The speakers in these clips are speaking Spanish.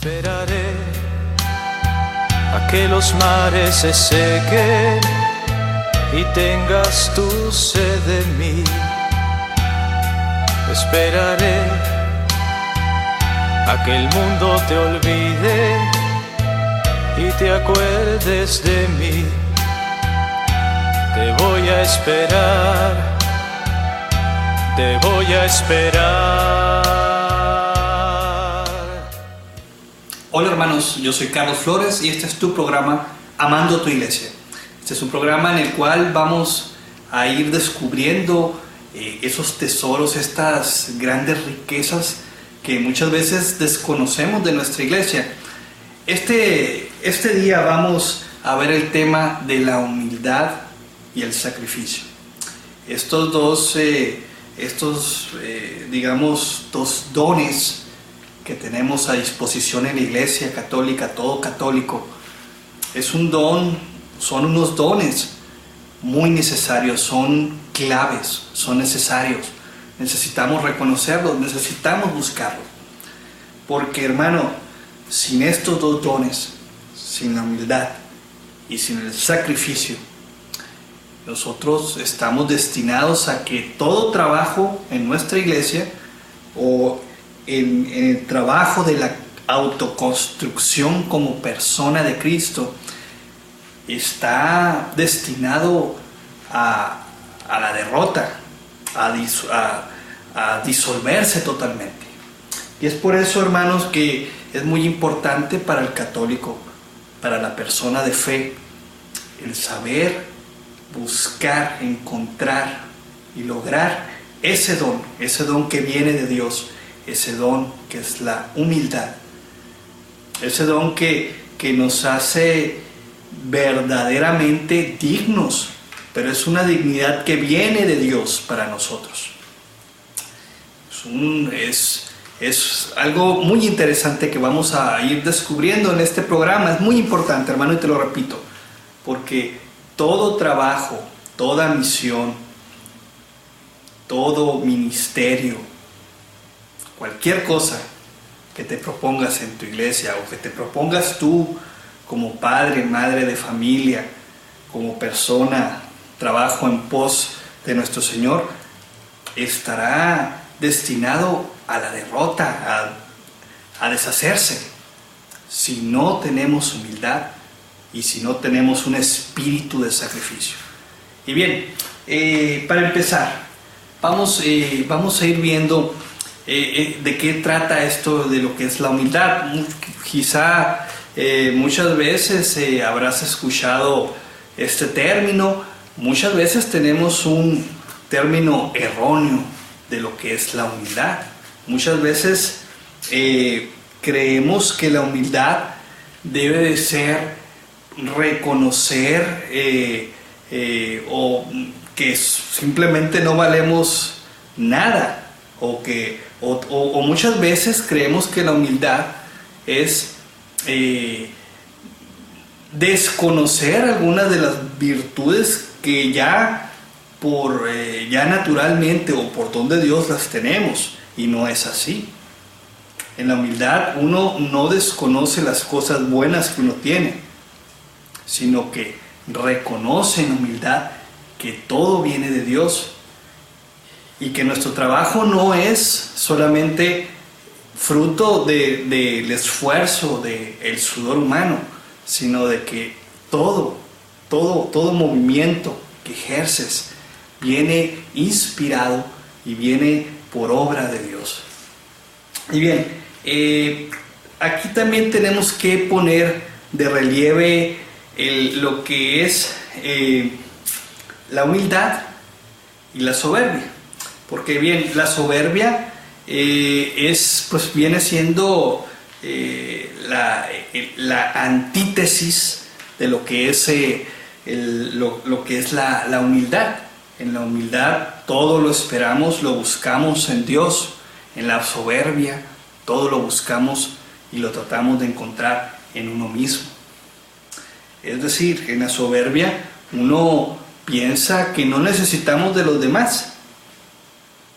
Esperaré a que los mares se sequen y tengas tu sed de mí. Esperaré a que el mundo te olvide y te acuerdes de mí. Te voy a esperar, te voy a esperar. Hola hermanos, yo soy Carlos Flores y este es tu programa Amando tu Iglesia. Este es un programa en el cual vamos a ir descubriendo esos tesoros, estas grandes riquezas que muchas veces desconocemos de nuestra iglesia. Este día vamos a ver el tema de la humildad y el sacrificio. Estos dos dones que tenemos a disposición en la iglesia católica, todo católico, son unos dones muy necesarios, son claves, son necesarios. Necesitamos reconocerlos, necesitamos buscarlos. Porque hermano, sin estos dos dones, sin la humildad y sin el sacrificio, nosotros estamos destinados a que todo trabajo en nuestra iglesia o en el trabajo de la autoconstrucción como persona de Cristo está destinado a la derrota, a disolverse totalmente. Y es por eso, hermanos, que es muy importante para el católico, para la persona de fe, el saber buscar, encontrar y lograr ese don que viene de Dios, ese don que es la humildad, ese don que nos hace verdaderamente dignos, pero es una dignidad que viene de Dios para nosotros. Es algo muy interesante que vamos a ir descubriendo en este programa. Es muy importante, hermano, y te lo repito, porque todo trabajo, toda misión, todo ministerio, cualquier cosa que te propongas en tu iglesia o que te propongas tú como padre, madre de familia, como persona, trabajo en pos de nuestro Señor, estará destinado a la derrota, a deshacerse, si no tenemos humildad y si no tenemos un espíritu de sacrificio. Y bien, para empezar, vamos a ir viendo de qué trata esto de lo que es la humildad. Quizá muchas veces habrás escuchado este término. Muchas veces tenemos un término erróneo de lo que es la humildad. Muchas veces creemos que la humildad debe de ser reconocer o que simplemente no valemos nada, o muchas veces creemos que la humildad es desconocer algunas de las virtudes que ya naturalmente o por don de Dios las tenemos, y no es así. En la humildad uno no desconoce las cosas buenas que uno tiene, sino que reconoce en humildad que todo viene de Dios y que nuestro trabajo no es solamente fruto del esfuerzo, del sudor humano, sino de que todo movimiento que ejerces viene inspirado y viene por obra de Dios. Y bien, aquí también tenemos que poner de relieve lo que es la humildad y la soberbia, porque bien, la soberbia viene siendo la antítesis de lo que es lo que es la humildad. En la humildad todo lo esperamos, lo buscamos en Dios. En la soberbia todo lo buscamos y lo tratamos de encontrar en uno mismo. Es decir, en la soberbia uno piensa que no necesitamos de los demás,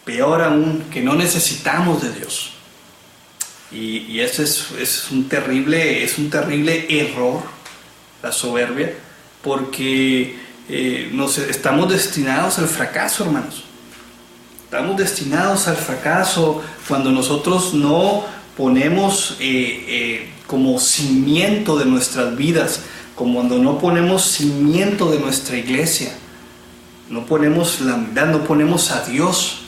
peor aún, que no necesitamos de Dios. Y ese es un terrible error, la soberbia, porque estamos destinados al fracaso, hermanos. Estamos destinados al fracaso cuando nosotros no ponemos como cimiento de nuestras vidas, como cuando no ponemos cimiento de nuestra iglesia, no ponemos la humildad, no ponemos a Dios.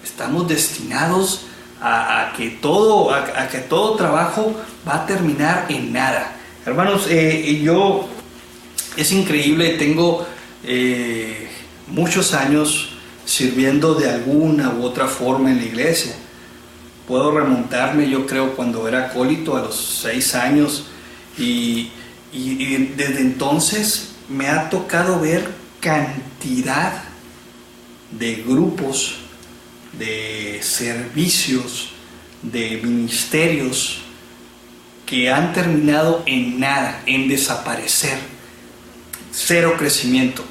Estamos destinados a que todo trabajo va a terminar en nada. Hermanos, es increíble, tengo muchos años sirviendo de alguna u otra forma en la iglesia. Puedo remontarme, yo creo, cuando era acólito a los 6 años y desde entonces me ha tocado ver cantidad de grupos, de servicios, de ministerios que han terminado en nada, en desaparecer, cero crecimiento.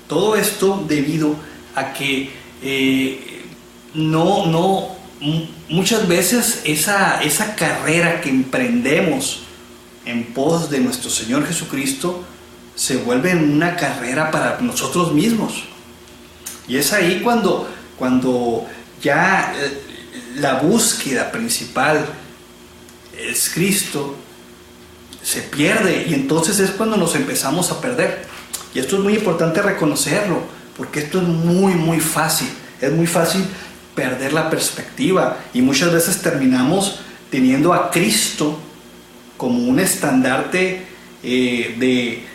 Todo esto debido a que muchas veces esa carrera que emprendemos en pos de nuestro Señor Jesucristo se vuelve una carrera para nosotros mismos. Y es ahí cuando ya la búsqueda principal es Cristo, se pierde, y entonces es cuando nos empezamos a perder. Y esto es muy importante reconocerlo, porque esto es muy fácil. Es muy fácil perder la perspectiva, y muchas veces terminamos teniendo a Cristo como un estandarte que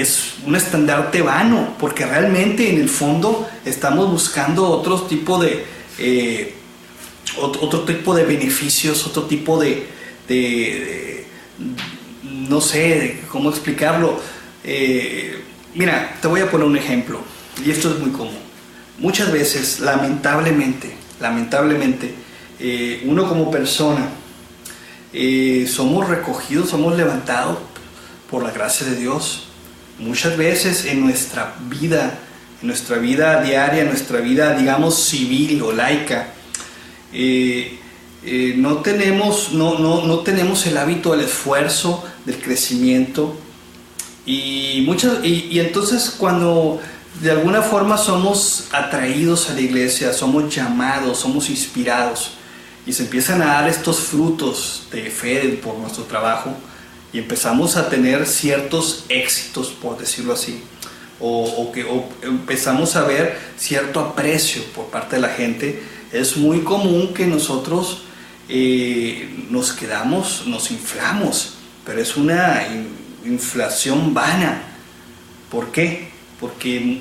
es un estandarte vano, porque realmente en el fondo estamos buscando otro tipo de beneficios, otro tipo de no sé cómo explicarlo. Mira, te voy a poner un ejemplo, y esto es muy común. Muchas veces, lamentablemente, uno como persona somos recogidos, somos levantados por la gracia de Dios. Muchas veces en nuestra vida diaria, en nuestra vida, digamos, civil o laica, no tenemos el hábito del esfuerzo, del crecimiento, y entonces cuando de alguna forma somos atraídos a la iglesia, somos llamados, somos inspirados, y se empiezan a dar estos frutos de fe por nuestro trabajo, y empezamos a tener ciertos éxitos, por decirlo así, o empezamos a ver cierto aprecio por parte de la gente, es muy común que nosotros nos inflamos, pero es una inflación vana. ¿Por qué? Porque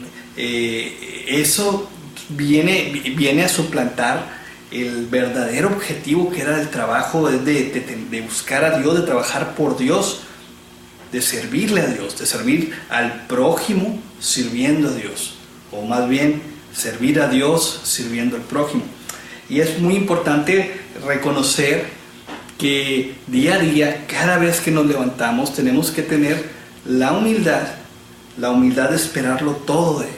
eso viene a suplantar el verdadero objetivo que era el trabajo, de buscar a Dios, de trabajar por Dios, de servirle a Dios, de servir al prójimo sirviendo a Dios, o más bien servir a Dios sirviendo al prójimo. Y es muy importante reconocer que día a día, cada vez que nos levantamos, tenemos que tener la humildad de esperarlo todo de Él.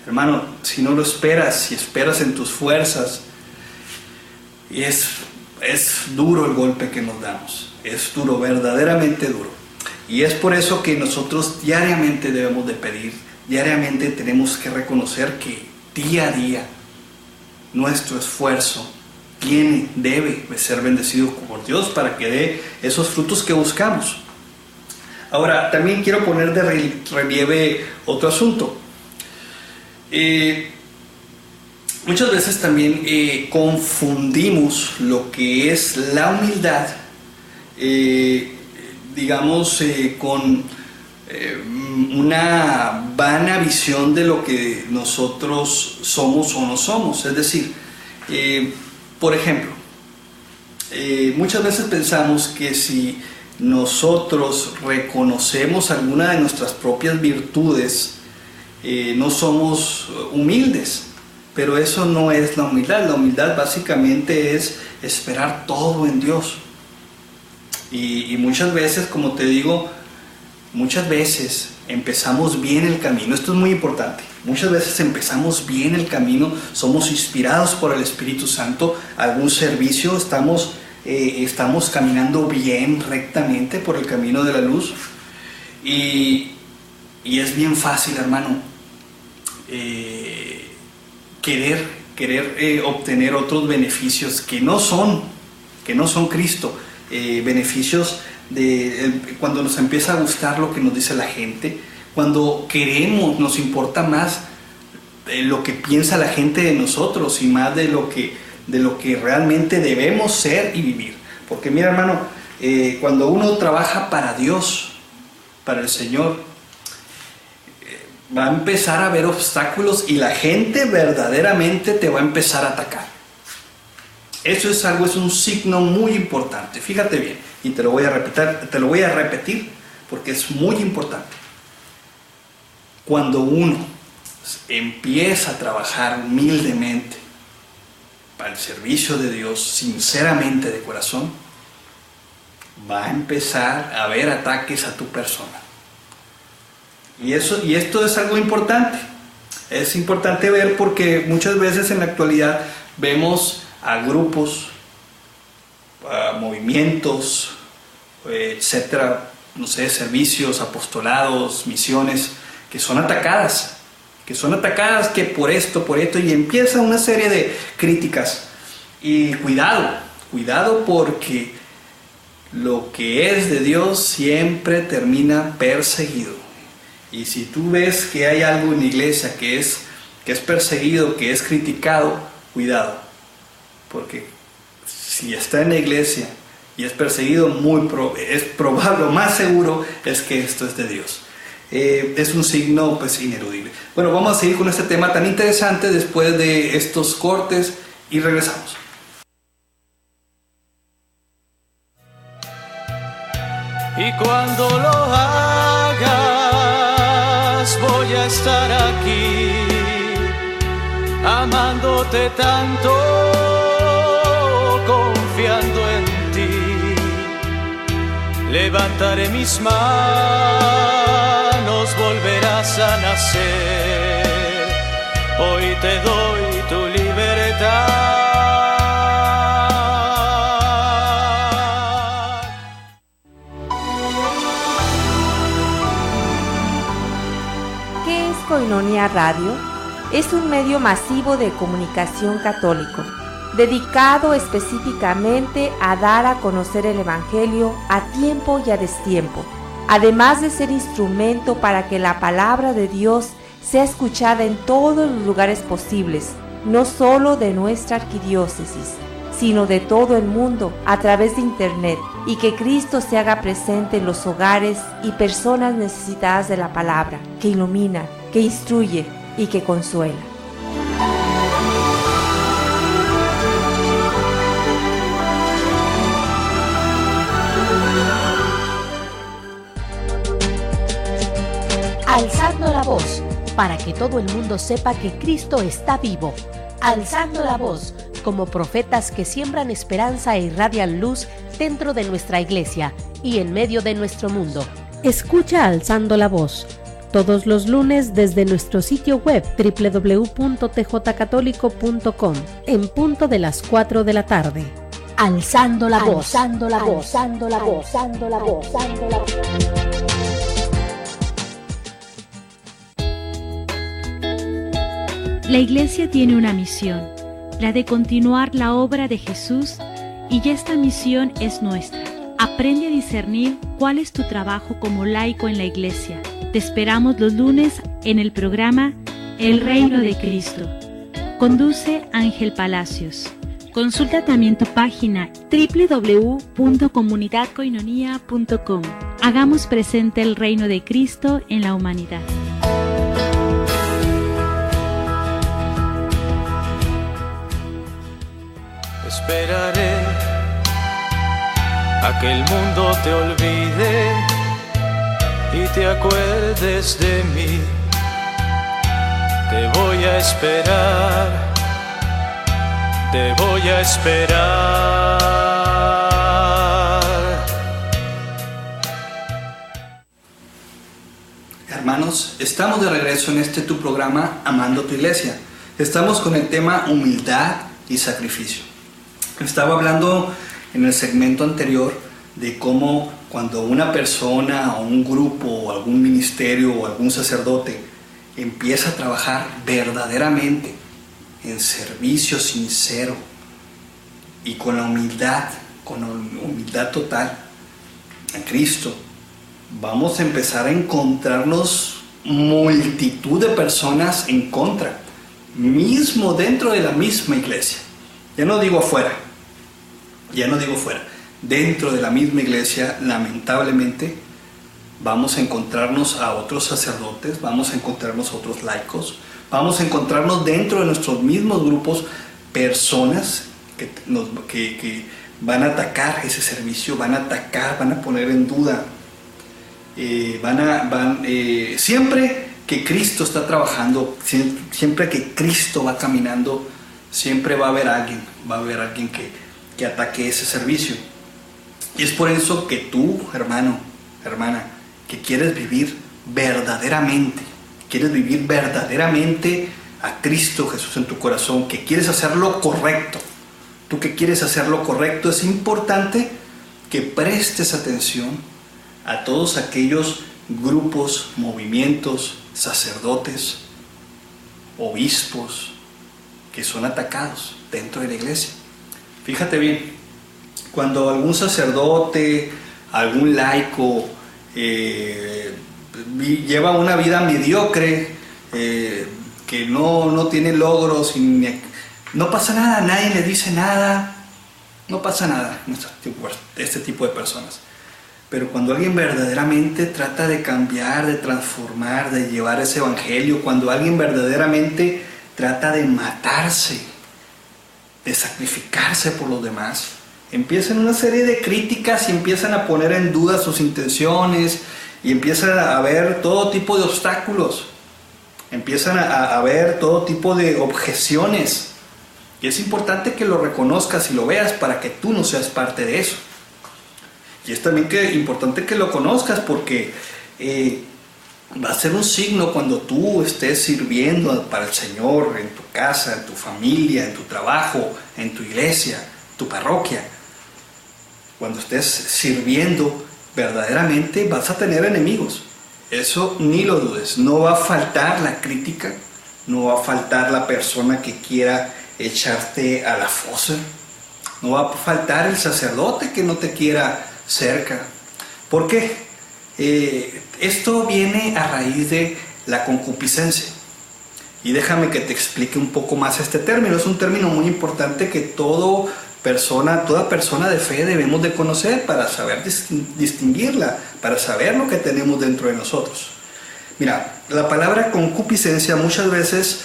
Hermano, si no lo esperas, si esperas en tus fuerzas, es duro el golpe que nos damos, es duro, verdaderamente duro. Y es por eso que nosotros diariamente debemos de pedir, diariamente tenemos que reconocer que día a día nuestro esfuerzo debe ser bendecido por Dios para que dé esos frutos que buscamos. Ahora, también quiero poner de relieve otro asunto. Muchas veces también confundimos lo que es la humildad, con una vana visión de lo que nosotros somos o no somos. Es decir, por ejemplo, muchas veces pensamos que si nosotros reconocemos alguna de nuestras propias virtudes, no somos humildes, pero eso no es la humildad. La humildad básicamente es esperar todo en Dios. Y muchas veces, como te digo, muchas veces empezamos bien el camino. Esto es muy importante. Muchas veces empezamos bien el camino, somos inspirados por el Espíritu Santo, algún servicio, estamos caminando bien, rectamente por el camino de la luz. Y es bien fácil, hermano, querer obtener otros beneficios que no son Cristo, beneficios cuando nos empieza a gustar lo que nos dice la gente, cuando nos importa más lo que piensa la gente de nosotros y más de lo que realmente debemos ser y vivir. Porque mira, hermano, cuando uno trabaja para Dios, para el Señor, va a empezar a haber obstáculos y la gente verdaderamente te va a empezar a atacar. Eso es un signo muy importante. Fíjate bien, y te lo voy a repetir porque es muy importante. Cuando uno empieza a trabajar humildemente para el servicio de Dios, sinceramente de corazón, va a empezar a haber ataques a tu persona. Y esto es algo importante. Es importante ver porque muchas veces en la actualidad vemos a grupos, a movimientos, etcétera, no sé, servicios, apostolados, misiones, que son atacadas, que por esto, y empieza una serie de críticas. Y cuidado porque lo que es de Dios siempre termina perseguido. Y si tú ves que hay algo en la iglesia que es perseguido, que es criticado, cuidado, porque si está en la iglesia y es perseguido, es probable, lo más seguro es que esto es de Dios. Es un signo pues ineludible. Bueno, vamos a seguir con este tema tan interesante después de estos cortes y regresamos. Y cuando lo hagas, voy a estar aquí, amándote tanto, confiando en ti. Levantaré mis manos, volverás a nacer. Hoy te doy tu libertad. Koinonia Radio es un medio masivo de comunicación católico, dedicado específicamente a dar a conocer el Evangelio a tiempo y a destiempo, además de ser instrumento para que la palabra de Dios sea escuchada en todos los lugares posibles, no solo de nuestra arquidiócesis, sino de todo el mundo a través de Internet, y que Cristo se haga presente en los hogares y personas necesitadas de la palabra, que ilumina, que instruye y que consuela. Alzando la voz, para que todo el mundo sepa que Cristo está vivo. Alzando la voz, como profetas que siembran esperanza e irradian luz dentro de nuestra iglesia y en medio de nuestro mundo. Escucha Alzando la Voz todos los lunes desde nuestro sitio web www.tjcatólico.com en punto de las 4 de la tarde. Alzando la voz, alzando la voz, alzando la voz, alzando la voz, alzando la voz. La Iglesia tiene una misión, la de continuar la obra de Jesús, y esta misión es nuestra. Aprende a discernir cuál es tu trabajo como laico en la Iglesia. Te esperamos los lunes en el programa El Reino de Cristo. Conduce Ángel Palacios. Consulta también tu página www.comunidadcoinonia.com. Hagamos presente el reino de Cristo en la humanidad. Esperaré a que el mundo te olvide y te acuerdes de mí. Te voy a esperar, te voy a esperar. hermanos, estamos de regreso en tu programa Amando tu Iglesia. Estamos con el tema humildad y sacrificio. Estaba hablando en el segmento anterior de cómo cuando una persona o un grupo o algún ministerio o algún sacerdote empieza a trabajar verdaderamente en servicio sincero y con la humildad total a Cristo, vamos a empezar a encontrarnos multitud de personas en contra, mismo dentro de la misma iglesia. Ya no digo afuera, dentro de la misma iglesia, lamentablemente, vamos a encontrarnos a otros sacerdotes, vamos a encontrarnos a otros laicos, vamos a encontrarnos dentro de nuestros mismos grupos personas que van a atacar ese servicio, van a poner en duda. Siempre que Cristo está trabajando, siempre que Cristo va caminando, siempre va a haber alguien que ataque ese servicio. Y es por eso que tú, hermano, hermana, que quieres vivir verdaderamente a Cristo Jesús en tu corazón, que quieres hacer lo correcto. Tú que quieres hacer lo correcto, es importante que prestes atención a todos aquellos grupos, movimientos, sacerdotes, obispos que son atacados dentro de la iglesia. Fíjate bien, cuando algún sacerdote, algún laico lleva una vida mediocre, que no tiene logros, no pasa nada, nadie le dice nada, no pasa nada este tipo de personas. Pero cuando alguien verdaderamente trata de cambiar, de transformar, de llevar ese evangelio, cuando alguien verdaderamente trata de matarse, de sacrificarse por los demás, empiezan una serie de críticas y empiezan a poner en duda sus intenciones y empiezan a haber todo tipo de obstáculos, empiezan a haber todo tipo de objeciones. Y es importante que lo reconozcas y lo veas para que tú no seas parte de eso. Y es también importante que lo conozcas porque va a ser un signo cuando tú estés sirviendo para el Señor en tu casa, en tu familia, en tu trabajo, en tu iglesia, tu parroquia. Cuando estés sirviendo verdaderamente vas a tener enemigos. Eso ni lo dudes. No va a faltar la crítica, no va a faltar la persona que quiera echarte a la fosa, no va a faltar el sacerdote que no te quiera cerca. ¿Por qué? Esto viene a raíz de la concupiscencia. Y déjame que te explique un poco más este término. Es un término muy importante que toda persona de fe debemos de conocer para saber distinguirla, para saber lo que tenemos dentro de nosotros. Mira, la palabra concupiscencia muchas veces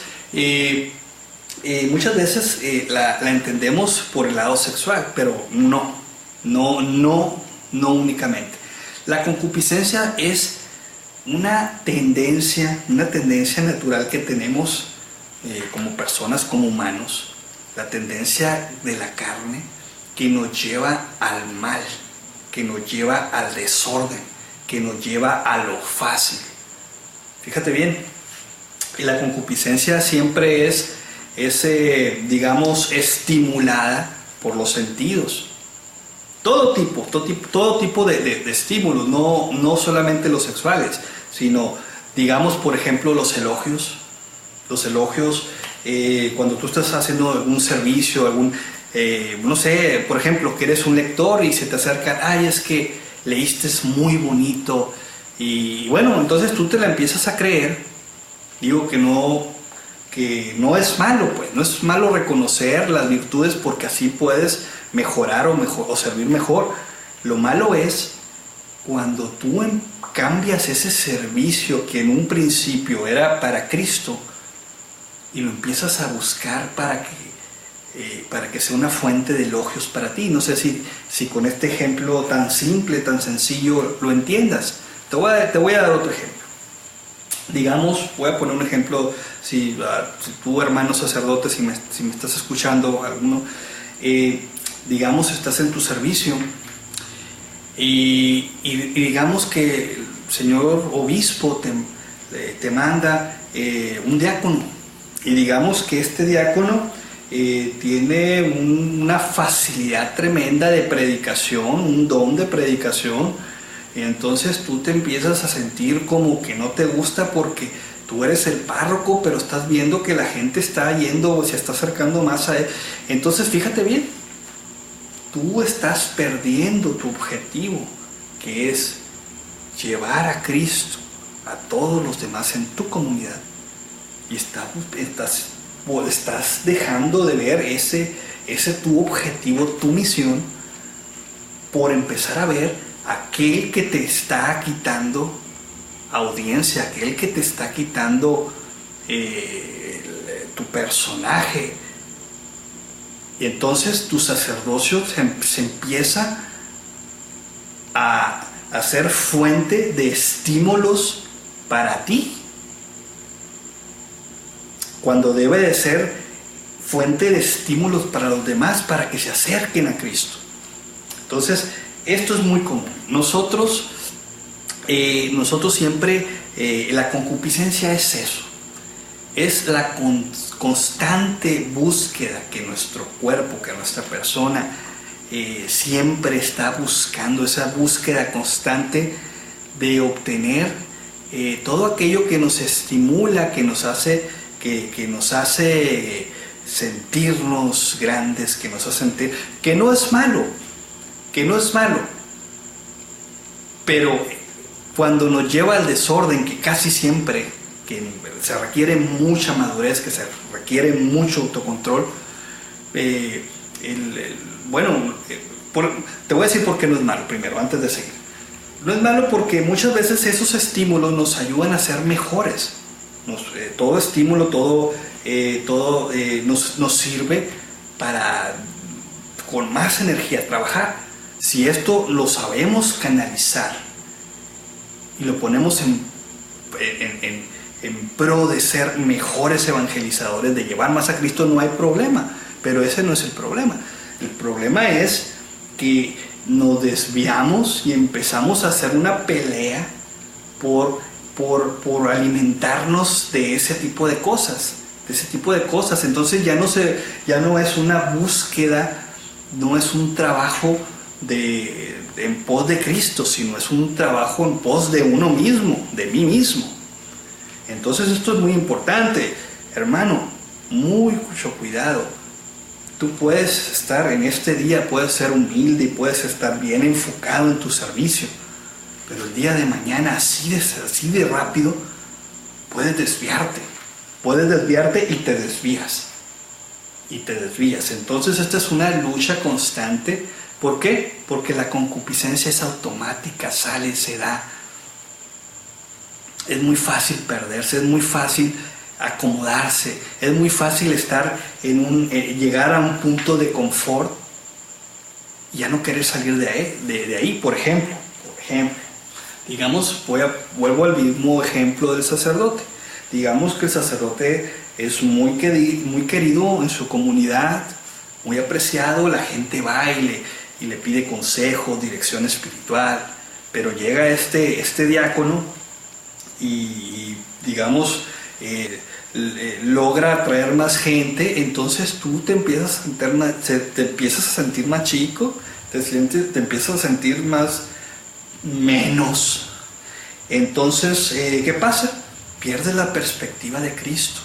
la entendemos por el lado sexual, pero no únicamente. La concupiscencia es una tendencia natural que tenemos como personas, como humanos, la tendencia de la carne que nos lleva al mal, que nos lleva al desorden, que nos lleva a lo fácil. Fíjate bien, y la concupiscencia siempre es estimulada por los sentidos. Todo tipo de estímulos, no solamente los sexuales, sino, digamos, por ejemplo, los elogios. Cuando tú estás haciendo algún servicio, no sé, por ejemplo, que eres un lector y se te acercan, ay, es que leíste muy bonito, y bueno, entonces tú te la empiezas a creer. Digo que no es malo, pues, no es malo reconocer las virtudes porque así puedes mejorar o servir mejor. Lo malo es cuando tú cambias ese servicio que en un principio era para Cristo y lo empiezas a buscar para que sea una fuente de elogios para ti. No sé si con este ejemplo tan simple, tan sencillo, lo entiendas. Te voy a dar otro ejemplo. Digamos, voy a poner un ejemplo, si tú, hermano sacerdote, si me estás escuchando alguno, digamos, estás en tu servicio y digamos que el señor obispo te manda un diácono. Y digamos que este diácono tiene una facilidad tremenda de predicación, un don de predicación. Y entonces tú te empiezas a sentir como que no te gusta porque tú eres el párroco, pero estás viendo que la gente está yendo, se está acercando más a él. Entonces fíjate bien, tú estás perdiendo tu objetivo, que es llevar a Cristo a todos los demás en tu comunidad. Y estás dejando de ver ese tu objetivo, tu misión, por empezar a ver aquel que te está quitando audiencia, aquel que te está quitando tu personaje. Y entonces tu sacerdocio se empieza a ser fuente de estímulos para ti, cuando debe de ser fuente de estímulos para los demás, para que se acerquen a Cristo. Entonces, esto es muy común. Nosotros siempre, la concupiscencia es eso, es la constante búsqueda que nuestro cuerpo, que nuestra persona siempre está buscando, esa búsqueda constante de obtener todo aquello que nos estimula, que nos hace sentirnos grandes, que nos hace sentir que no es malo, pero cuando nos lleva al desorden, que casi siempre, que se requiere mucha madurez, que se requiere mucho autocontrol, te voy a decir por qué no es malo primero, antes de seguir. No es malo porque muchas veces esos estímulos nos ayudan a ser mejores. Todo estímulo, todo nos sirve para con más energía trabajar. Si esto lo sabemos canalizar y lo ponemos en pro de ser mejores evangelizadores, de llevar más a Cristo, no hay problema. Pero ese no es el problema. El problema es que nos desviamos y empezamos a hacer una pelea por alimentarnos de ese tipo de cosas. Entonces ya no es una búsqueda, no es un trabajo en pos de Cristo, sino es un trabajo en pos de uno mismo, de mí mismo. Entonces esto es muy importante, hermano, mucho cuidado. Tú puedes estar en este día, puedes ser humilde y puedes estar bien enfocado en tu servicio, pero el día de mañana así de rápido puedes desviarte y te desvías. Entonces esta es una lucha constante. ¿Por qué? Porque la concupiscencia es automática, sale, se da. Es muy fácil perderse, es muy fácil acomodarse, es muy fácil estar llegar a un punto de confort y ya no querer salir de ahí. Por ejemplo, digamos, vuelvo al mismo ejemplo del sacerdote. Digamos que el sacerdote es muy querido en su comunidad, muy apreciado, la gente va y le pide consejos, dirección espiritual, pero llega este diácono y digamos, logra atraer más gente. Entonces tú te empiezas a sentir más chico, te empiezas a sentir menos. Entonces, ¿qué pasa? Pierdes la perspectiva de Cristo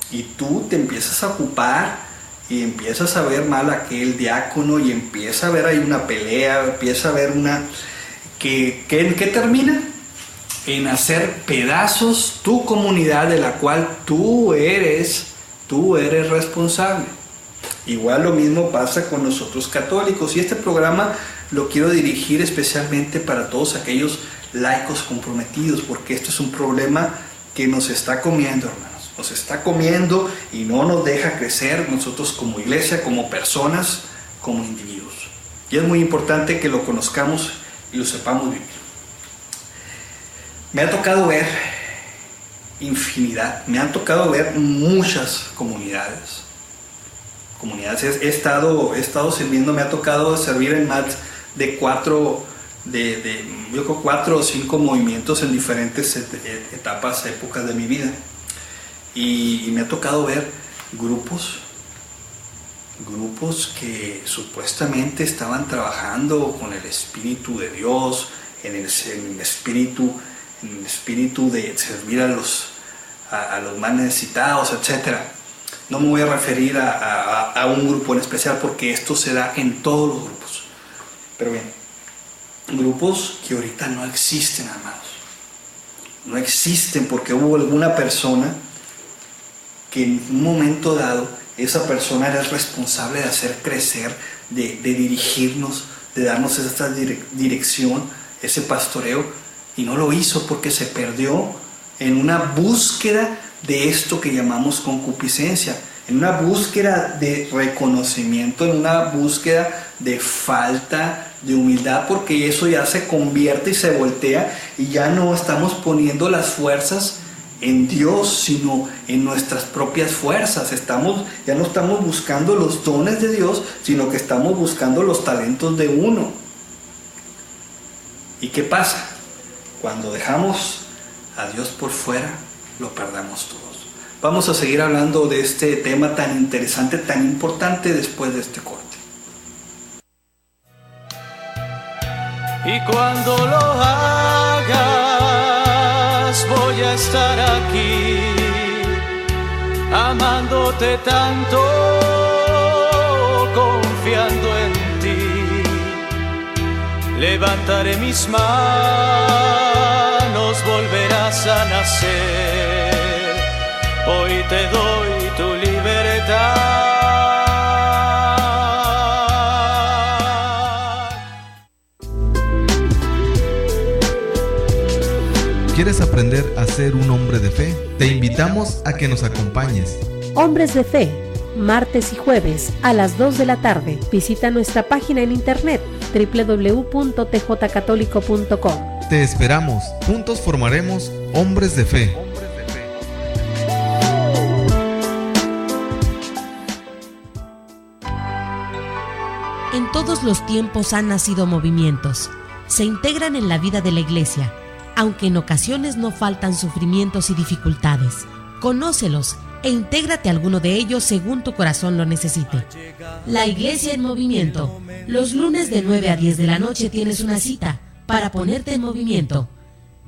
y tú te empiezas a ocupar y empiezas a ver mal a aquel diácono y empieza a ver ahí una pelea, empieza a ver ¿qué termina? En hacer pedazos tu comunidad de la cual tú eres responsable. Igual lo mismo pasa con nosotros católicos, y este programa lo quiero dirigir especialmente para todos aquellos laicos comprometidos, porque esto es un problema que nos está comiendo, hermanos, nos está comiendo y no nos deja crecer nosotros como iglesia, como personas, como individuos. Y es muy importante que lo conozcamos y lo sepamos vivir. Me ha tocado ver me han tocado ver muchas comunidades. He estado sirviendo, me ha tocado servir en más de 4 yo creo 4 o 5 movimientos en diferentes etapas, épocas de mi vida. Y me ha tocado ver grupos que supuestamente estaban trabajando con el Espíritu de Dios, en el espíritu de servir a los más necesitados, etc. No me voy a referir a un grupo en especial porque esto se da en todos los grupos. Pero bien, grupos que ahorita no existen, amados. No existen porque hubo alguna persona que en un momento dado, esa persona era el responsable de hacer crecer, de dirigirnos, de darnos esta dirección, ese pastoreo, y no lo hizo porque se perdió en una búsqueda de esto que llamamos concupiscencia, en una búsqueda de reconocimiento, en una búsqueda de falta de humildad, porque eso ya se convierte y se voltea y ya no estamos poniendo las fuerzas en Dios, sino en nuestras propias fuerzas. Ya no estamos buscando los dones de Dios, sino que estamos buscando los talentos de uno. ¿Y qué pasa? Cuando dejamos a Dios por fuera, lo perdemos todos. Vamos a seguir hablando de este tema tan interesante, tan importante después de este corte. Y cuando lo hagas, voy a estar aquí, amándote tanto, confiando en ti. Levantaré mis manos, volverás a nacer. Hoy te doy tu libertad. ¿Quieres aprender a ser un hombre de fe? Te invitamos a que nos acompañes. Hombres de Fe, martes y jueves a las 2 de la tarde. Visita nuestra página en internet www.tjcatólico.com. Te esperamos. Juntos formaremos hombres de fe. En todos los tiempos han nacido movimientos. Se integran en la vida de la Iglesia, aunque en ocasiones no faltan sufrimientos y dificultades. Conócelos e intégrate a alguno de ellos según tu corazón lo necesite. La Iglesia en Movimiento. Los lunes de 9 a 10 de la noche tienes una cita para ponerte en movimiento.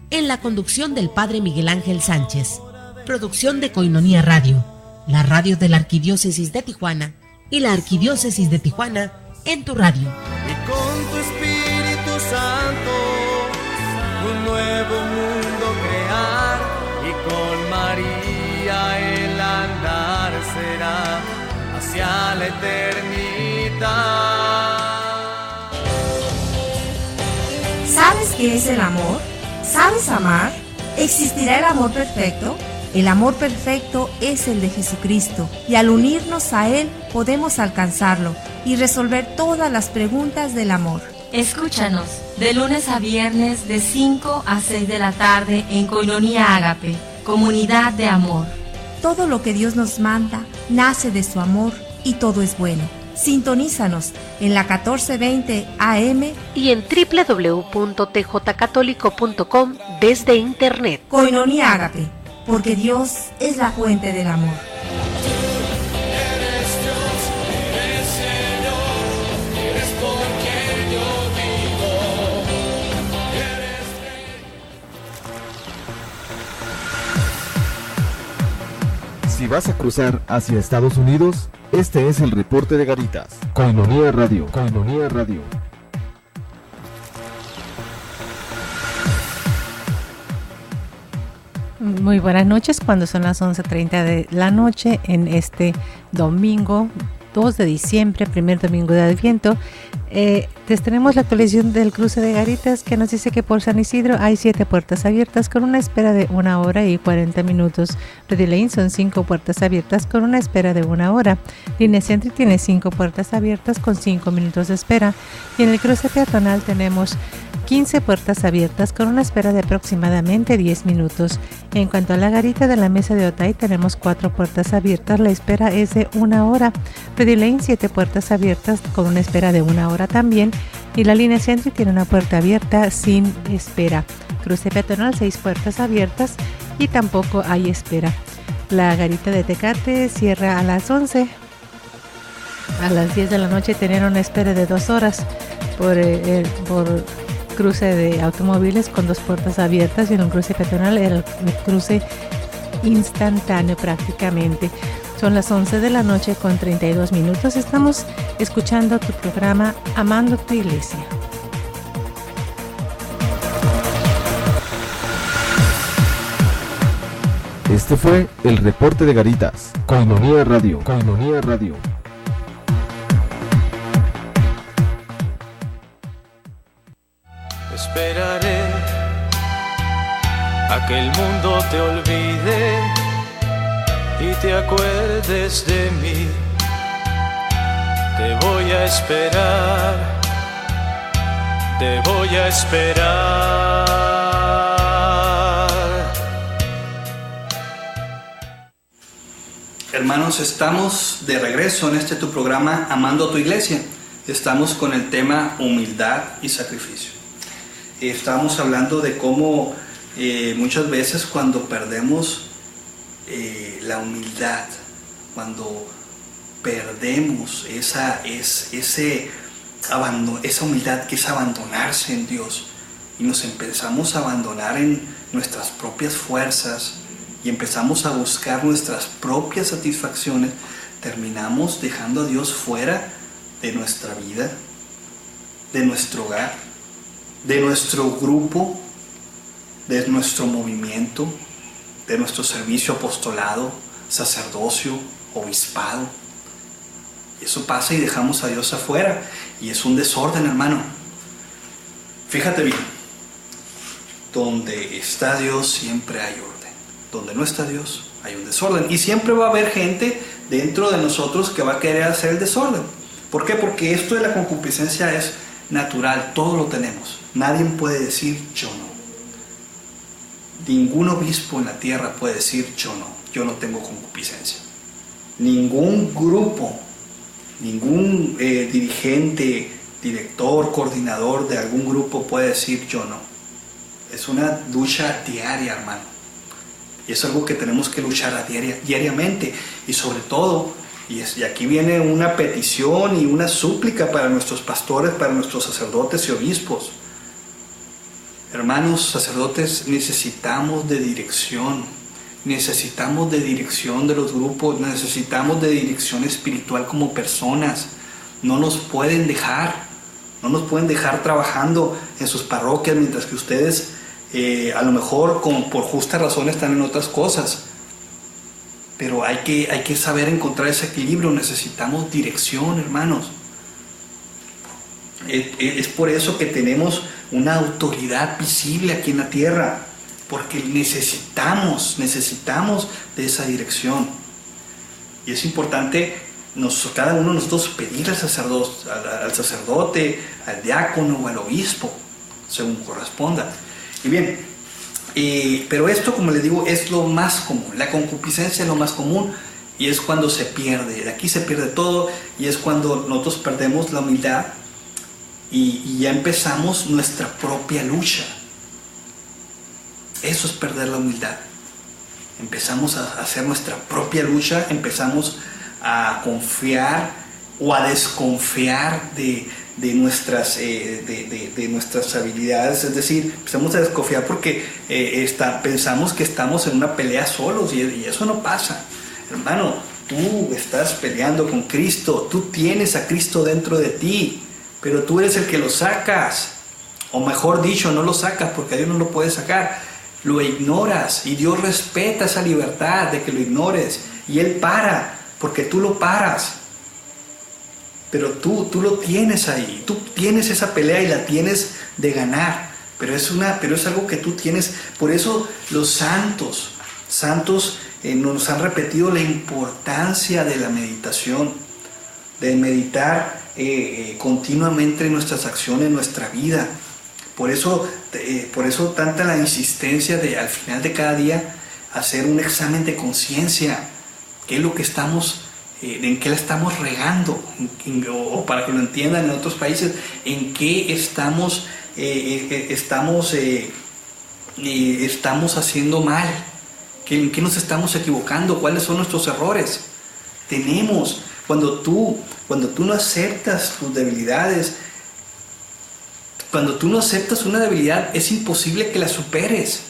En la conducción del Padre Miguel Ángel Sánchez. Producción de Koinonia Radio, la radio de la Arquidiócesis de Tijuana y la Arquidiócesis de Tijuana en tu radio. Y con tu Espíritu Santo un nuevo mundo crear, y con María el andar será hacia la eternidad. ¿Sabes qué es el amor? ¿Sabes amar? ¿Existirá el amor perfecto? El amor perfecto es el de Jesucristo, y al unirnos a Él podemos alcanzarlo y resolver todas las preguntas del amor. Escúchanos de lunes a viernes de 5 a 6 de la tarde en Koinonia Ágape, Comunidad de Amor. Todo lo que Dios nos manda nace de su amor y todo es bueno. Sintonízanos en la 1420 AM y en www.tjcatólico.com desde internet. Koinonia Ágape, porque Dios es la fuente del amor. Si vas a cruzar hacia Estados Unidos, este es el reporte de Garitas. Koinonia Radio, Koinonia Radio. Muy buenas noches, cuando son las 11:30 de la noche en este domingo 2 de diciembre, primer domingo de Adviento. Tenemos la actualización del cruce de Garitas, que nos dice que por San Isidro hay 7 puertas abiertas con una espera de 1 hora y 40 minutos. Ready Lane son 5 puertas abiertas con una espera de 1 hora. Línea Centro tiene 5 puertas abiertas con 5 minutos de espera. Y en el cruce peatonal tenemos 15 puertas abiertas con una espera de aproximadamente 10 minutos. En cuanto a la garita de la mesa de Otay, tenemos 4 puertas abiertas, la espera es de 1 hora. Ready Lane, 7 puertas abiertas con una espera de 1 hora también. Y la línea Centro tiene una puerta abierta sin espera. Cruce peatonal, 6 puertas abiertas y tampoco hay espera. La garita de Tecate cierra a las 11. A las 10 de la noche tenían una espera de 2 horas por cruce de automóviles con 2 puertas abiertas, y en un cruce peatonal era el cruce instantáneo prácticamente. Son las 11 de la noche con 32 minutos. Estamos escuchando tu programa Amando tu Iglesia. Este fue el reporte de Garitas. Koinonia Radio. Koinonia Radio. Esperaré a que el mundo te olvide y te acuerdes de mí. Te voy a esperar, te voy a esperar. Hermanos, estamos de regreso en tu programa Amando tu Iglesia. Estamos con el tema humildad y sacrificio. Estamos hablando de cómo muchas veces cuando perdemos la humildad, cuando perdemos esa humildad que es abandonarse en Dios, y nos empezamos a abandonar en nuestras propias fuerzas y empezamos a buscar nuestras propias satisfacciones, terminamos dejando a Dios fuera de nuestra vida, de nuestro hogar, de nuestro grupo, de nuestro movimiento, de nuestro servicio apostolado, sacerdocio, obispado. Y eso pasa y dejamos a Dios afuera, y es un desorden, hermano. Fíjate bien, donde está Dios siempre hay orden, donde no está Dios hay un desorden, y siempre va a haber gente dentro de nosotros que va a querer hacer el desorden. ¿Por qué? Porque esto de la concupiscencia es natural, todo lo tenemos. Nadie puede decir yo no. Ningún obispo en la tierra puede decir yo no tengo concupiscencia. Ningún grupo, ningún dirigente, director, coordinador de algún grupo puede decir yo no. Es una lucha diaria, hermano. Y es algo que tenemos que luchar diariamente. Y sobre todo, y aquí viene una petición y una súplica para nuestros pastores, para nuestros sacerdotes y obispos. Hermanos sacerdotes, necesitamos de dirección de los grupos, necesitamos de dirección espiritual como personas. No nos pueden dejar trabajando en sus parroquias mientras que ustedes a lo mejor por justa razón están en otras cosas. Pero hay que saber encontrar ese equilibrio. Necesitamos dirección, hermanos. Es por eso que tenemos una autoridad visible aquí en la tierra, porque necesitamos de esa dirección. Y es importante cada uno de nosotros pedir al sacerdote, al diácono o al obispo, según corresponda. Y bien, pero esto, como les digo, es lo más común. La concupiscencia es lo más común, y es cuando se pierde. De aquí se pierde todo, y es cuando nosotros perdemos la humildad y ya empezamos nuestra propia lucha. Eso es perder la humildad. Empezamos a hacer nuestra propia lucha, empezamos a confiar o a desconfiar de nuestras habilidades. Es decir, empezamos a desconfiar porque pensamos que estamos en una pelea solos, y eso no pasa. Hermano, tú estás peleando con Cristo, tú tienes a Cristo dentro de ti, pero tú eres el que lo sacas, o mejor dicho, no lo sacas porque Dios no lo puede sacar, lo ignoras, y Dios respeta esa libertad de que lo ignores, y Él para porque tú lo paras. Pero tú lo tienes ahí, tú tienes esa pelea y la tienes de ganar, pero es algo que tú tienes. Por eso los santos nos han repetido la importancia de la meditación, de meditar continuamente en nuestras acciones, en nuestra vida. Por eso tanta la insistencia de al final de cada día hacer un examen de conciencia. ¿Qué es lo que estamos en qué la estamos regando, o para que lo entiendan en otros países, en qué estamos haciendo mal, en qué nos estamos equivocando, cuáles son nuestros errores. Cuando tú no aceptas tus debilidades, cuando tú no aceptas una debilidad, es imposible que la superes.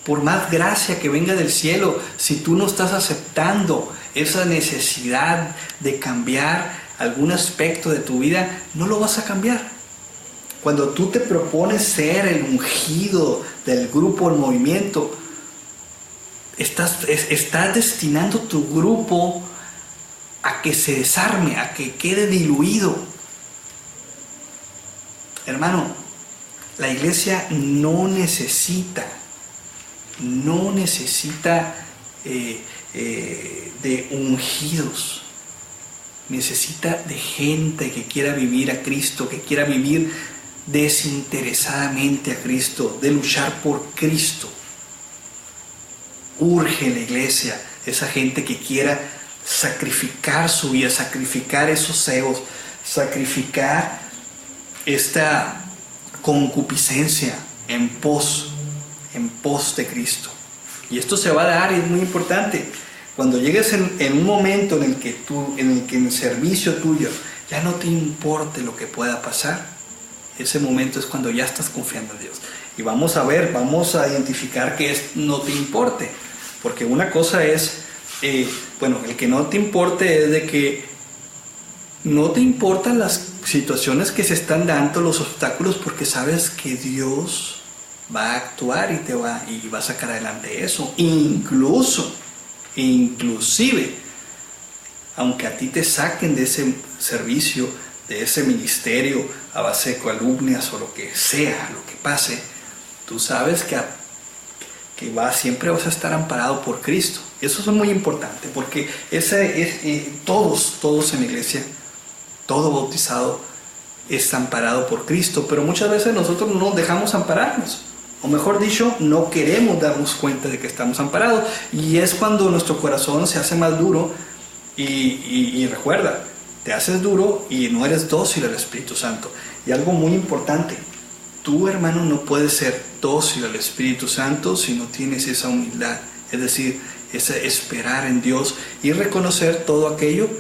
Por más gracia que venga del cielo, si tú no estás aceptando esa necesidad de cambiar algún aspecto de tu vida, no lo vas a cambiar. Cuando tú te propones ser el ungido del grupo, el movimiento, estás destinando tu grupo a que se desarme, a que quede diluido. Hermano, la iglesia no necesita de ungidos. Necesita de gente que quiera vivir a Cristo, que quiera vivir desinteresadamente a Cristo, de luchar por Cristo. Urge la iglesia esa gente que quiera sacrificar su vida, sacrificar esos egos, sacrificar esta concupiscencia en pos de Cristo. Y esto se va a dar, y es muy importante. Cuando llegues en un momento en el que en el servicio tuyo ya no te importe lo que pueda pasar, ese momento es cuando ya estás confiando en Dios. Y vamos a identificar que no te importe. Porque una cosa es, el que no te importe es de que no te importan las situaciones que se están dando, los obstáculos, porque sabes que Dios va a actuar y va a sacar adelante eso. Inclusive, aunque a ti te saquen de ese servicio, de ese ministerio, a base de calumnias o lo que sea, lo que pase, tú sabes que siempre vas a estar amparado por Cristo. Eso es muy importante, porque todos en la iglesia, todo bautizado es amparado por Cristo, pero muchas veces nosotros no nos dejamos ampararnos, o mejor dicho, no queremos darnos cuenta de que estamos amparados, y es cuando nuestro corazón se hace más duro. Y recuerda, te haces duro y no eres dócil al Espíritu Santo. Y algo muy importante, tú, hermano, no puedes ser dócil al Espíritu Santo si no tienes esa humildad, es decir, ese esperar en Dios y reconocer todo aquello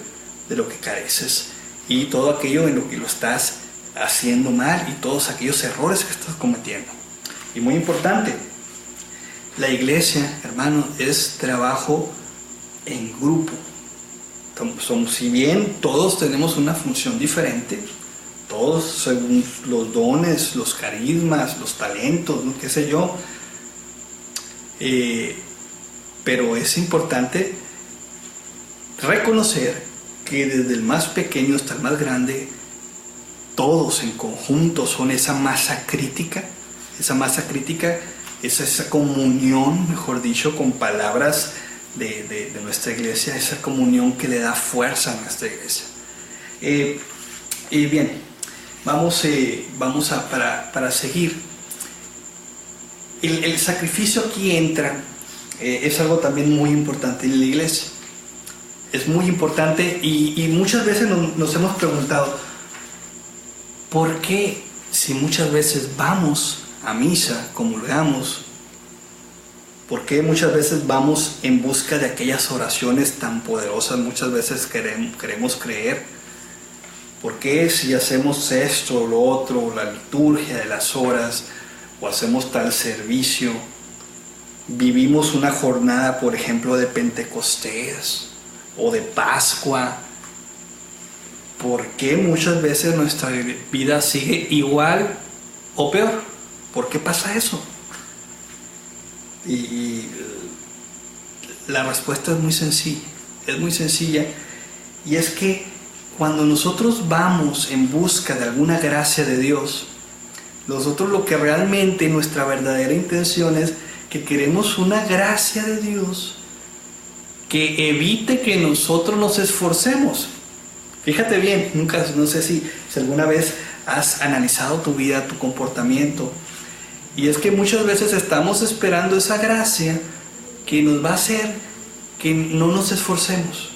de lo que careces y todo aquello en lo que lo estás haciendo mal y todos aquellos errores que estás cometiendo. Y muy importante, la iglesia, hermano, es trabajo en grupo. Si bien todos tenemos una función diferente, todos según los dones, los carismas, los talentos, ¿no? Qué sé yo, pero es importante reconocer que desde el más pequeño hasta el más grande, todos en conjunto son esa masa crítica, es esa comunión, mejor dicho, con palabras de nuestra iglesia, esa comunión que le da fuerza a nuestra iglesia. Y bien, para seguir. El sacrificio aquí entra, es algo también muy importante en la iglesia. Es muy importante y muchas veces nos hemos preguntado, ¿por qué si muchas veces vamos a misa, comulgamos, por qué muchas veces vamos en busca de aquellas oraciones tan poderosas, muchas veces queremos creer? ¿Por qué si hacemos esto o lo otro, la liturgia de las horas, o hacemos tal servicio, vivimos una jornada, por ejemplo, de Pentecostés o de Pascua? ¿Por qué muchas veces nuestra vida sigue igual o peor? ¿Por qué pasa eso? Y la respuesta es muy sencilla, y es que cuando nosotros vamos en busca de alguna gracia de Dios, nosotros lo que realmente nuestra verdadera intención es que queremos una gracia de Dios que evite que nosotros nos esforcemos. Fíjate bien, no sé si alguna vez has analizado tu vida, tu comportamiento, y es que muchas veces estamos esperando esa gracia que nos va a hacer que no nos esforcemos,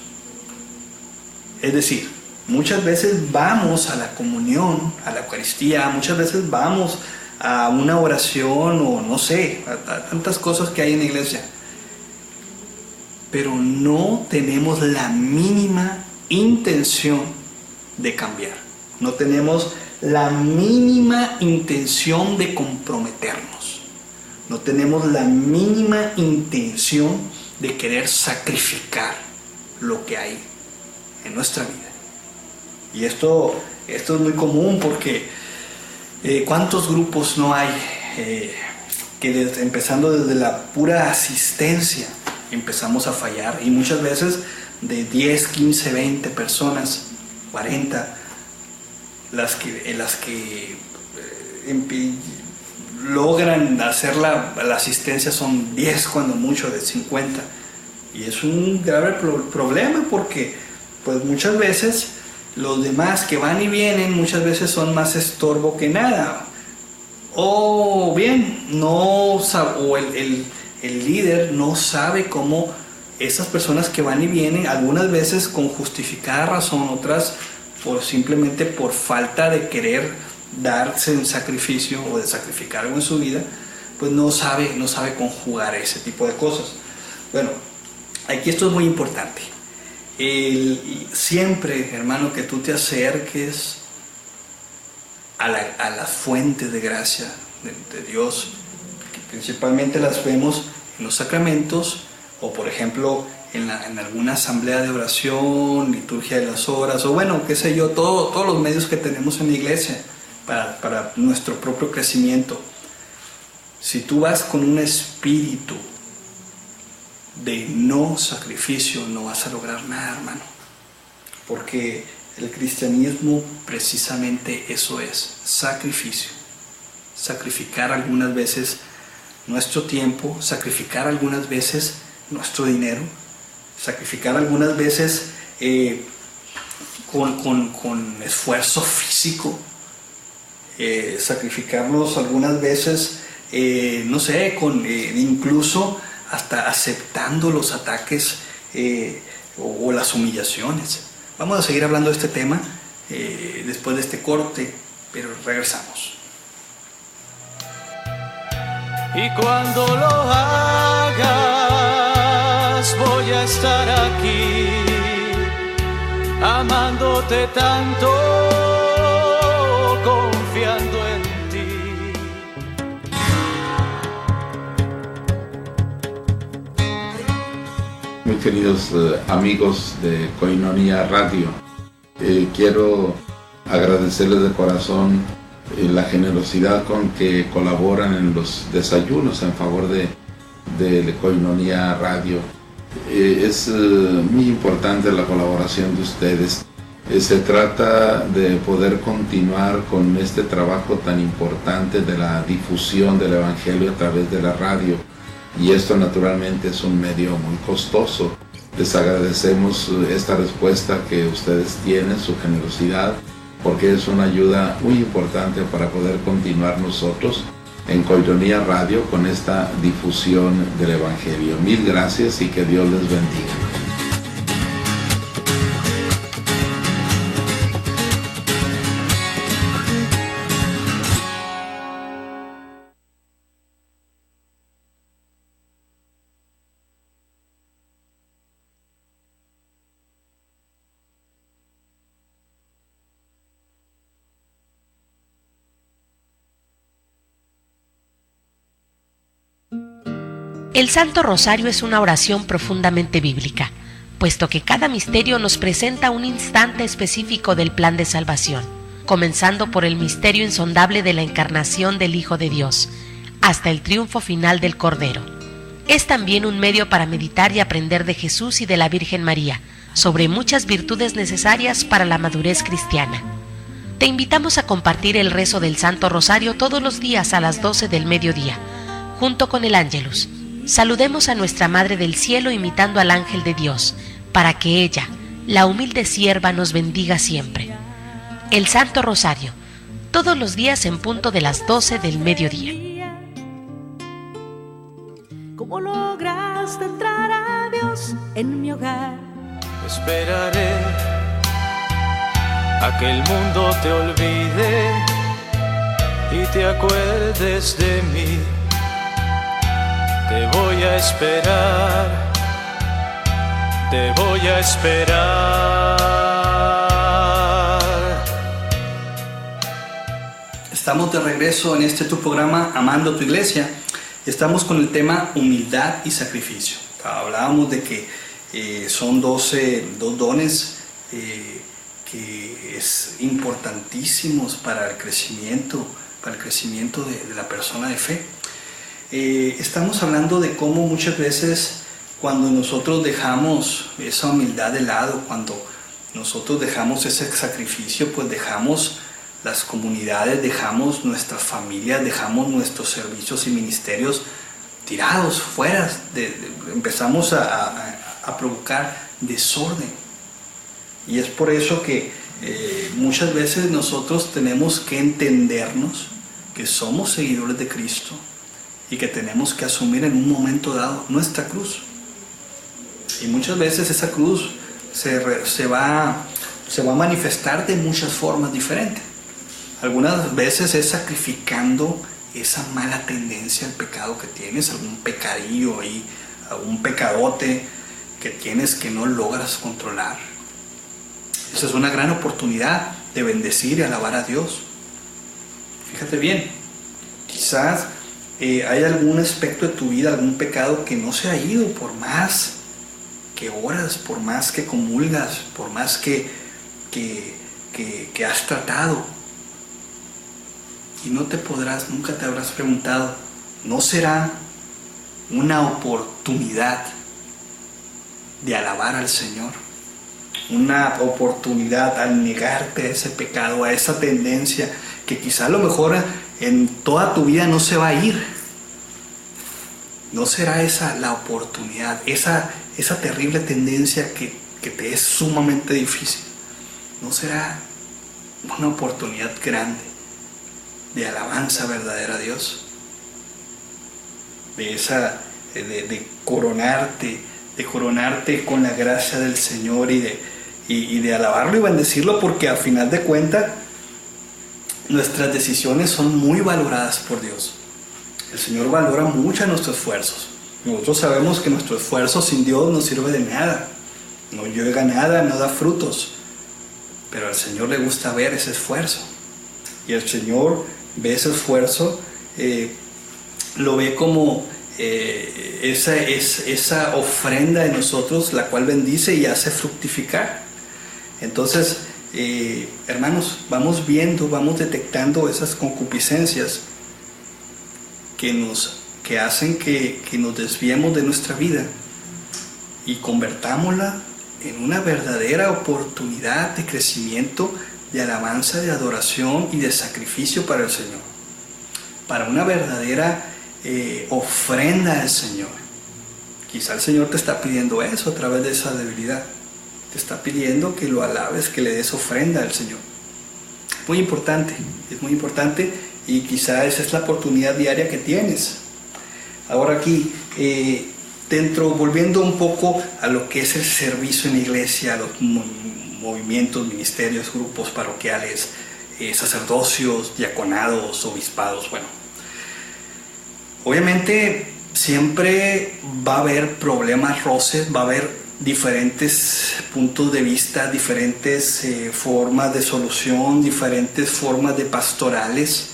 Es decir, muchas veces vamos a la comunión, a la Eucaristía, muchas veces vamos a una oración o no sé, a tantas cosas que hay en la iglesia, pero no tenemos la mínima intención de cambiar, no tenemos la mínima intención de comprometernos, no tenemos la mínima intención de querer sacrificar lo que hay en nuestra vida. Y esto es muy común porque ¿cuántos grupos no hay que empezando desde la pura asistencia empezamos a fallar? Y muchas veces de 10, 15, 20 personas, 40, las que logran hacer la asistencia son 10 cuando mucho, de 50. Y es un grave problema porque pues muchas veces los demás que van y vienen muchas veces son más estorbo que nada, o bien el líder no sabe cómo esas personas que van y vienen, algunas veces con justificada razón, otras simplemente por falta de querer darse un sacrificio o de sacrificar algo en su vida, pues no sabe conjugar ese tipo de cosas. Bueno, aquí esto es muy importante. Siempre, hermano, que tú te acerques a la fuente de gracia de Dios, que principalmente las vemos en los sacramentos, o por ejemplo en alguna asamblea de oración, liturgia de las horas, o bueno, qué sé yo, todos los medios que tenemos en la iglesia para nuestro propio crecimiento. Si tú vas con un espíritu de no sacrificio, no vas a lograr nada, hermano, porque el cristianismo precisamente eso es, sacrificio. Sacrificar algunas veces nuestro tiempo, sacrificar algunas veces nuestro dinero, sacrificar algunas veces con esfuerzo físico, sacrificarnos algunas veces no sé, incluso hasta aceptando los ataques o las humillaciones. Vamos a seguir hablando de este tema después de este corte, pero regresamos. Y cuando lo hagas voy a estar aquí, amándote tanto, confiando en ti. Muy queridos amigos de Koinonia Radio, quiero agradecerles de corazón la generosidad con que colaboran en los desayunos en favor de Koinonia Radio. Es muy importante la colaboración de ustedes. Se trata de poder continuar con este trabajo tan importante de la difusión del Evangelio a través de la radio, y esto naturalmente es un medio muy costoso. Les agradecemos esta respuesta que ustedes tienen, su generosidad, porque es una ayuda muy importante para poder continuar nosotros en Koinonia Radio con esta difusión del Evangelio. Mil gracias y que Dios les bendiga. El Santo Rosario es una oración profundamente bíblica, puesto que cada misterio nos presenta un instante específico del plan de salvación, comenzando por el misterio insondable de la encarnación del Hijo de Dios, hasta el triunfo final del Cordero. Es también un medio para meditar y aprender de Jesús y de la Virgen María, sobre muchas virtudes necesarias para la madurez cristiana. Te invitamos a compartir el rezo del Santo Rosario todos los días a las 12 del mediodía, junto con el Ángelus. Saludemos a nuestra Madre del Cielo imitando al ángel de Dios, para que ella, la humilde sierva, nos bendiga siempre. El Santo Rosario, todos los días en punto de las 12 del mediodía. ¿Cómo lograste entrar a Dios en mi hogar? Esperaré a que el mundo te olvide y te acuerdes de mí. Te voy a esperar, te voy a esperar. Estamos de regreso en este tu programa Amando tu Iglesia. Estamos con el tema humildad y sacrificio. Hablábamos de que son dos dones que es importantísimos para el crecimiento de la persona de fe. Estamos hablando de cómo muchas veces cuando nosotros dejamos esa humildad de lado, cuando nosotros dejamos ese sacrificio, pues dejamos las comunidades, dejamos nuestras familias, dejamos nuestros servicios y ministerios tirados, fuera, empezamos a provocar desorden. Y es por eso que muchas veces nosotros tenemos que entendernos que somos seguidores de Cristo y que tenemos que asumir en un momento dado nuestra cruz. Y muchas veces esa cruz se va a manifestar de muchas formas diferentes. Algunas veces es sacrificando esa mala tendencia al pecado que tienes, algún pecadillo ahí, algún pecadote que tienes que no logras controlar. Esa es una gran oportunidad de bendecir y alabar a Dios. Fíjate bien, quizás hay algún aspecto de tu vida, algún pecado que no se ha ido por más que oras, por más que comulgas, por más que has tratado. Y nunca te habrás preguntado, ¿no será una oportunidad de alabar al Señor? Una oportunidad al negarte a ese pecado, a esa tendencia que quizá a lo mejor en toda tu vida no se va a ir. ¿No será esa la oportunidad, esa terrible tendencia que te es sumamente difícil? ¿No será una oportunidad grande de alabanza verdadera a Dios? De coronarte con la gracia del Señor y de alabarlo y bendecirlo, porque al final de cuentas nuestras decisiones son muy valoradas por Dios. El Señor valora mucho nuestros esfuerzos. Nosotros sabemos que nuestro esfuerzo sin Dios no sirve de nada, no llega a nada, no da frutos, pero al Señor le gusta ver ese esfuerzo, y el Señor ve ese esfuerzo, lo ve como esa ofrenda de nosotros, la cual bendice y hace fructificar. Entonces, hermanos, vamos detectando esas concupiscencias que hacen que nos desviemos de nuestra vida y convertámosla en una verdadera oportunidad de crecimiento, de alabanza, de adoración y de sacrificio para el Señor, para una verdadera ofrenda al Señor. Quizá el Señor te está pidiendo eso a través de esa debilidad. Te está pidiendo que lo alabes, que le des ofrenda al Señor. Es muy importante, y quizá esa es la oportunidad diaria que tienes. Ahora aquí, volviendo un poco a lo que es el servicio en la iglesia, a los movimientos, ministerios, grupos parroquiales, sacerdocios, diaconados, obispados, bueno. Obviamente siempre va a haber problemas, roces, va a haber diferentes puntos de vista, diferentes formas de solución, diferentes formas de pastorales.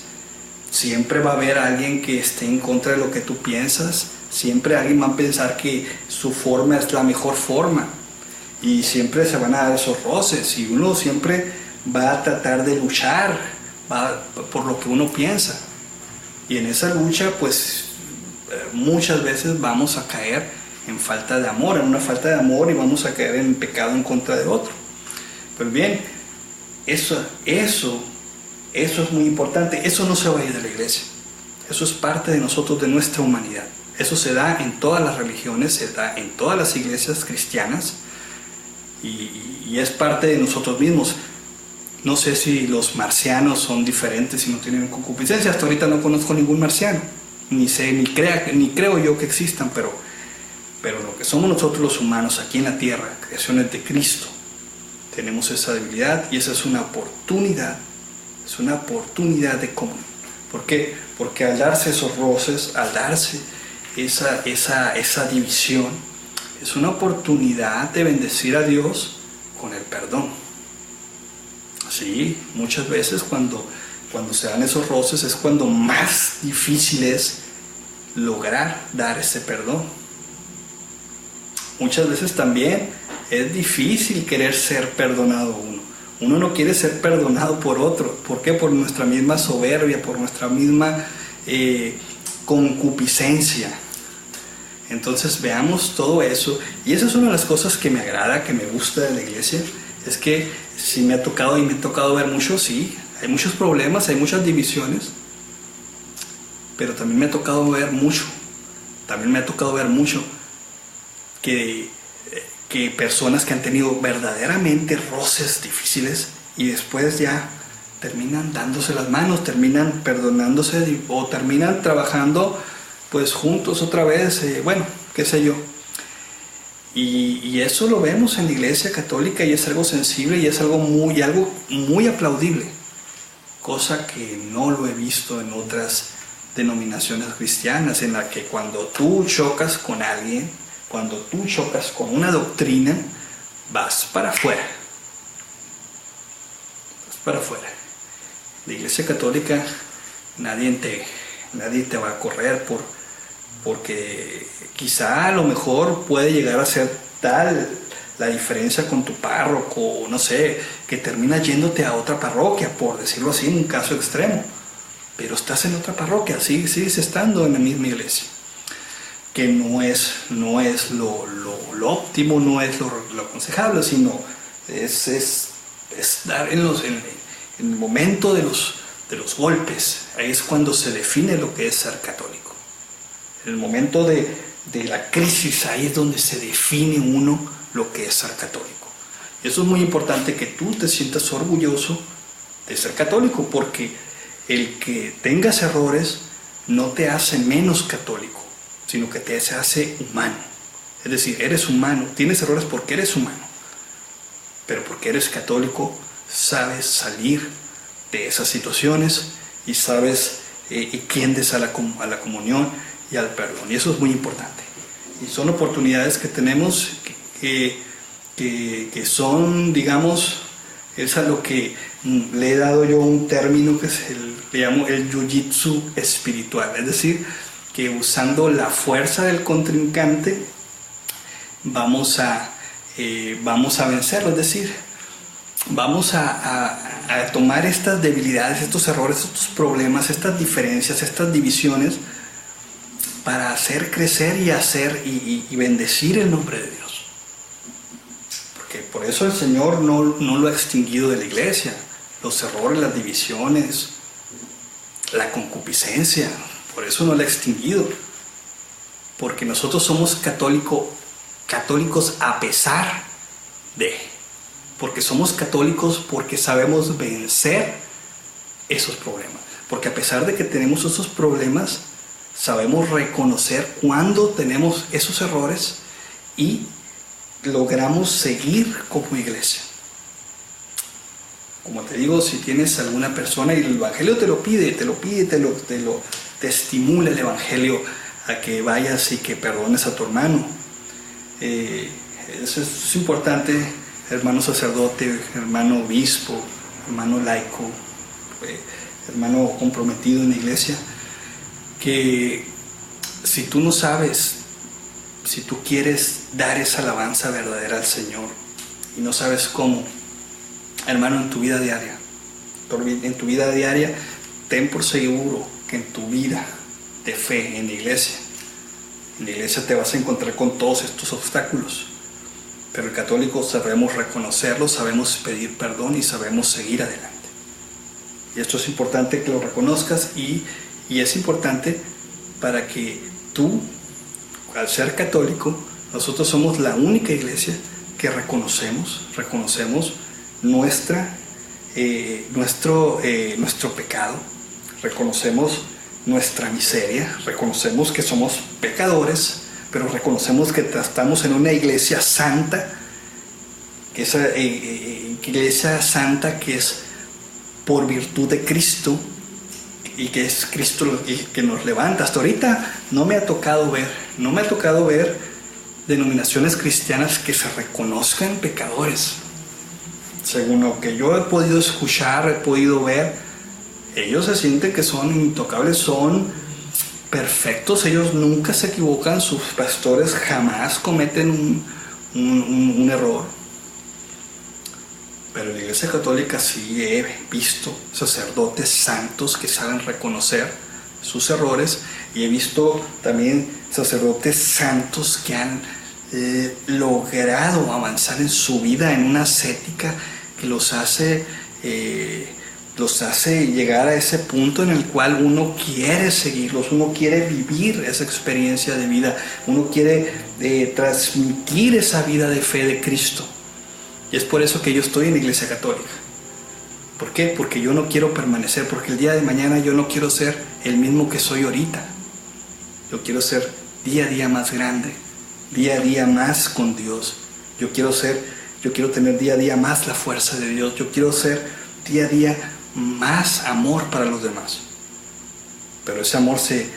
Siempre va a haber alguien que esté en contra de lo que tú piensas, siempre alguien va a pensar que su forma es la mejor forma, y siempre se van a dar esos roces, y uno siempre va a tratar de luchar por lo que uno piensa, y en esa lucha pues muchas veces vamos a caer en falta de amor, en una falta de amor, y vamos a caer en pecado en contra de otro. Pues bien, eso es muy importante. Eso no se va a ir de la iglesia, eso es parte de nosotros, de nuestra humanidad. Eso se da en todas las religiones, se da en todas las iglesias cristianas, y es parte de nosotros mismos. No sé si los marcianos son diferentes y no tienen concupiscencia. Hasta ahorita no conozco ningún marciano, ni creo yo que existan, pero lo que somos nosotros los humanos aquí en la tierra, creaciones de Cristo, tenemos esa debilidad y esa es una oportunidad de comunión. ¿Por qué? Porque al darse esos roces, al darse esa división, es una oportunidad de bendecir a Dios con el perdón. Sí, muchas veces cuando se dan esos roces es cuando más difícil es lograr dar ese perdón. Muchas veces también es difícil querer ser perdonado uno. Uno no quiere ser perdonado por otro. ¿Por qué? Por nuestra misma soberbia, por nuestra misma concupiscencia. Entonces veamos todo eso. Y esa es una de las cosas que me agrada, que me gusta de la iglesia. Es que sí me ha tocado ver mucho, sí. Hay muchos problemas, hay muchas divisiones. Pero también me ha tocado ver mucho. Que personas que han tenido verdaderamente roces difíciles y después ya terminan dándose las manos, terminan perdonándose o terminan trabajando pues juntos otra vez, bueno, qué sé yo. Y eso lo vemos en la Iglesia Católica y es algo sensible y es algo muy aplaudible, cosa que no lo he visto en otras denominaciones cristianas, en la que cuando tú chocas con alguien, cuando tú chocas con una doctrina, vas para afuera. La Iglesia Católica, nadie te va a correr porque quizá a lo mejor puede llegar a ser tal la diferencia con tu párroco, no sé, que terminas yéndote a otra parroquia, por decirlo así, en un caso extremo. Pero estás en otra parroquia, sigues estando en la misma iglesia. Que no es lo óptimo, no es lo aconsejable, sino es dar en el momento de los golpes. Ahí es cuando se define lo que es ser católico. En el momento de la crisis, ahí es donde se define uno lo que es ser católico. Y eso es muy importante, que tú te sientas orgulloso de ser católico, porque el que tengas errores no te hace menos católico, sino que te hace humano. Es decir, eres humano, tienes errores porque eres humano, pero porque eres católico sabes salir de esas situaciones y sabes y tiendes a la comunión y al perdón, y eso es muy importante. Y son oportunidades que tenemos que son, digamos, es a lo que le he dado yo un término que le llamo el jiu-jitsu espiritual, es decir, que usando la fuerza del contrincante vamos a vencerlo, es decir, vamos a tomar estas debilidades, estos errores, estos problemas, estas diferencias, estas divisiones para hacer crecer y bendecir el nombre de Dios. Porque por eso el Señor no lo ha extinguido de la iglesia, los errores, las divisiones, la concupiscencia. Por eso no la ha extinguido, porque nosotros somos católicos a pesar de, porque somos católicos porque sabemos vencer esos problemas, porque a pesar de que tenemos esos problemas, sabemos reconocer cuando tenemos esos errores y logramos seguir como iglesia. Como te digo, si tienes alguna persona y el Evangelio te lo pide, te estimula el Evangelio a que vayas y que perdones a tu hermano. Eso es importante, hermano sacerdote, hermano obispo, hermano laico, hermano comprometido en la iglesia, que si tú no sabes, si tú quieres dar esa alabanza verdadera al Señor y no sabes cómo, hermano, en tu vida diaria, ten por seguro que en tu vida de fe en la iglesia te vas a encontrar con todos estos obstáculos, pero el católico sabemos reconocerlos, sabemos pedir perdón y sabemos seguir adelante. Y esto es importante que lo reconozcas y es importante para que tú, al ser católico, nosotros somos la única iglesia que reconocemos nuestro pecado, reconocemos nuestra miseria, reconocemos que somos pecadores, pero reconocemos que estamos en una iglesia santa, que iglesia santa que es por virtud de Cristo y que es Cristo el que nos levanta. Hasta ahorita no me ha tocado ver denominaciones cristianas que se reconozcan pecadores. Según lo que yo he podido escuchar, he podido ver, ellos se sienten que son intocables, son perfectos, ellos nunca se equivocan, sus pastores jamás cometen un error. Pero en la Iglesia Católica sí he visto sacerdotes santos que saben reconocer sus errores, y he visto también sacerdotes santos que han logrado avanzar en su vida en una ascética que los hace llegar a ese punto en el cual uno quiere seguirlos, uno quiere vivir esa experiencia de vida, uno quiere transmitir esa vida de fe de Cristo. Y es por eso que yo estoy en la Iglesia Católica. ¿Por qué? Porque yo no quiero permanecer, porque el día de mañana yo no quiero ser el mismo que soy ahorita. Yo quiero ser día a día más grande, día a día más con Dios. Yo quiero tener día a día más la fuerza de Dios. Yo quiero ser día a día más amor para los demás. Pero ese amor se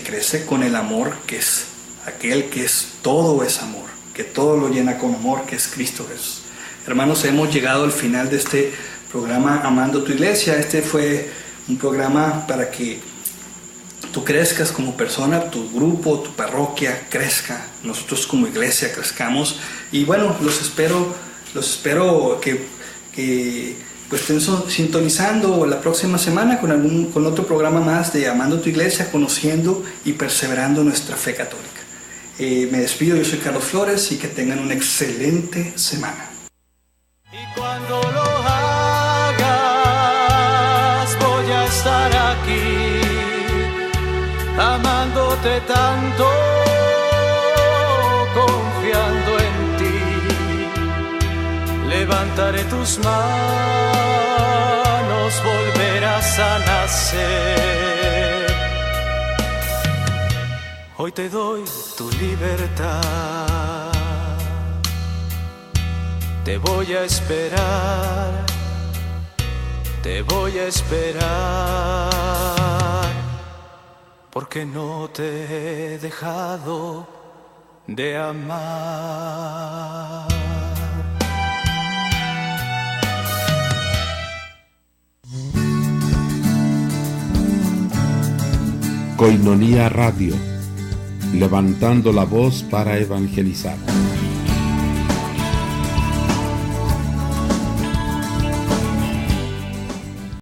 crece con el amor que es aquel que es todo es amor, que todo lo llena con amor, que es Cristo Jesús. Hermanos, hemos llegado al final de este programa Amando tu Iglesia. Este fue un programa para que tú crezcas como persona, tu grupo, tu parroquia crezca, nosotros como iglesia crezcamos. Y bueno, los espero que pues estén sintonizando la próxima semana con otro programa más de Amando tu Iglesia, conociendo y perseverando nuestra fe católica. Me despido, yo soy Carlos Flores, y que tengan una excelente semana. Y cuando lo hagas, voy a estar aquí, amándote tanto, confiando en ti. Levantaré tus manos, volverás a nacer. Hoy te doy tu libertad, te voy a esperar, porque no te he dejado de amar. Koinonía Radio, levantando la voz para evangelizar.